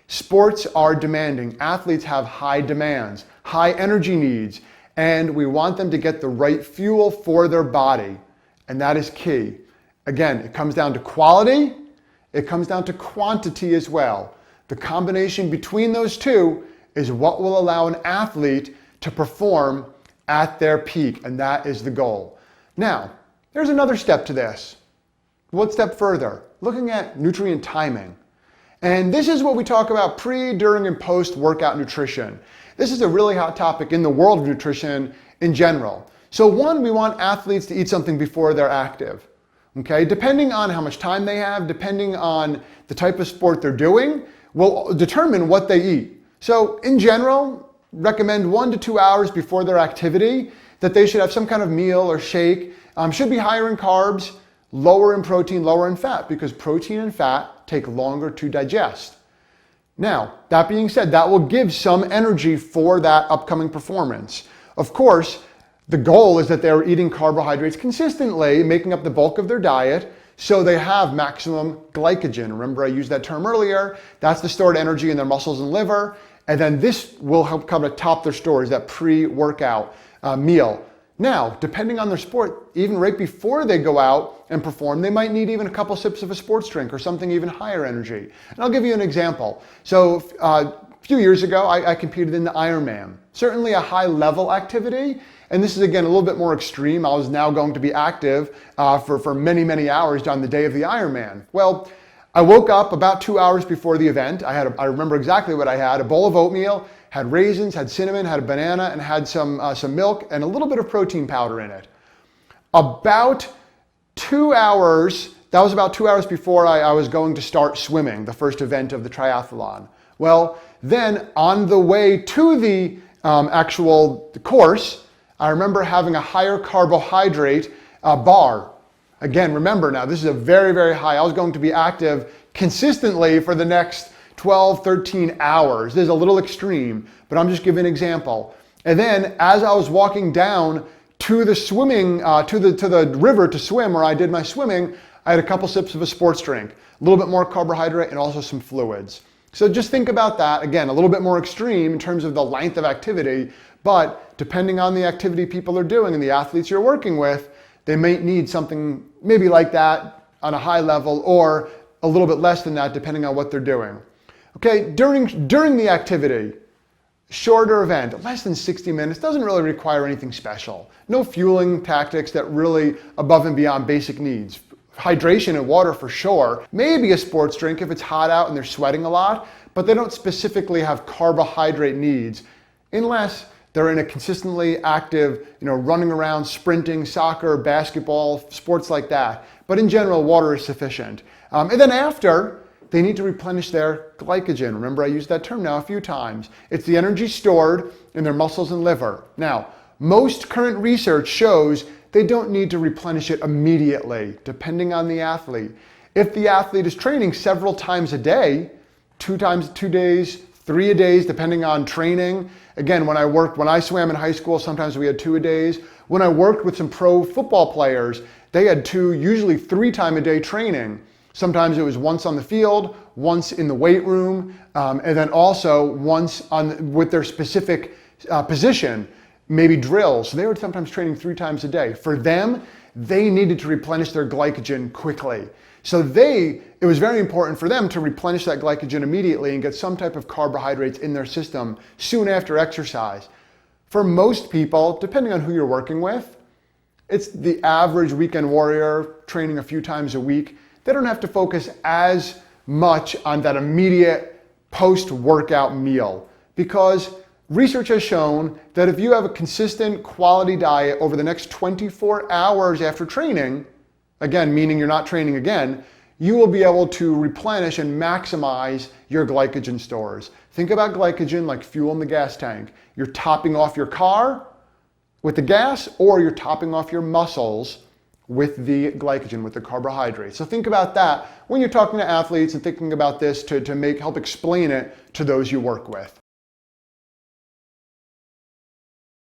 Sports are demanding. Athletes have high demands, high energy needs, and we want them to get the right fuel for their body. And that is key. Again, it comes down to quality, it comes down to quantity as well. The combination between those two is what will allow an athlete to perform at their peak, and that is the goal. Now, there's another step to this. One step further, looking at nutrient timing. And this is what we talk about pre, during, and post-workout nutrition. This is a really hot topic in the world of nutrition in general. So one, we want athletes to eat something before they're active. Okay, depending on how much time they have, depending on the type of sport they're doing, will determine what they eat. So in general, recommend 1 to 2 hours before their activity that they should have some kind of meal or shake. Should be higher in carbs, lower in protein, lower in fat, because protein and fat take longer to digest. Now, that being said, that will give some energy for that upcoming performance. Of course, the goal is that they're eating carbohydrates consistently, making up the bulk of their diet, so they have maximum glycogen. Remember, I used that term earlier. That's the stored energy in their muscles and liver. And then this will help come to top their stores, that pre-workout meal. Now, depending on their sport, even right before they go out and perform, they might need even a couple sips of a sports drink or something even higher energy. And I'll give you an example. So a few years ago, I competed in the Ironman. Certainly a high level activity. And this is, again, a little bit more extreme. I was now going to be active for many, many hours on the day of the Ironman. Well, I woke up about 2 hours before the event. I remember exactly what I had: a bowl of oatmeal, had raisins, had cinnamon, had a banana, and had some milk and a little bit of protein powder in it. About 2 hours, that was about 2 hours before I was going to start swimming, the first event of the triathlon. Well, then on the way to the actual course, I remember having a higher carbohydrate bar. Again, remember now, this is a very, very high. I was going to be active consistently for the next 12, 13 hours. This is a little extreme, but I'm just giving an example. And then as I was walking down to the swimming, to the river to swim, where I did my swimming, I had a couple sips of a sports drink, a little bit more carbohydrate and also some fluids. So just think about that. Again, a little bit more extreme in terms of the length of activity, but depending on the activity people are doing and the athletes you're working with, they may need something maybe like that on a high level or a little bit less than that depending on what they're doing. Okay, during the activity, shorter event, less than 60 minutes, doesn't really require anything special. No fueling tactics that really above and beyond basic needs. Hydration and water for sure. Maybe a sports drink if it's hot out and they're sweating a lot, but they don't specifically have carbohydrate needs unless they're in a consistently active, running around, sprinting, soccer, basketball, sports like that. But in general, water is sufficient. And then after, they need to replenish their glycogen. Remember, I used that term now a few times. It's the energy stored in their muscles and liver. Now, most current research shows they don't need to replenish it immediately, depending on the athlete. If the athlete is training several times a day, 2 days, 3 a days, depending on training. Again, when I swam in high school, sometimes we had 2 a days. When I worked with some pro football players, they had 2, usually 3 times a day training. Sometimes it was once on the field, once in the weight room, and then also once with their specific position, maybe drills. So they were sometimes training 3 times a day. For them, they needed to replenish their glycogen quickly. So it was very important for them to replenish that glycogen immediately and get some type of carbohydrates in their system soon after exercise. For most people, depending on who you're working with, it's the average weekend warrior training a few times a week. They don't have to focus as much on that immediate post-workout meal because research has shown that if you have a consistent quality diet over the next 24 hours after training, again, meaning you're not training again, you will be able to replenish and maximize your glycogen stores. Think about glycogen like fuel in the gas tank. You're topping off your car with the gas, or you're topping off your muscles with the glycogen, with the carbohydrates. So think about that when you're talking to athletes and thinking about this to help explain it to those you work with.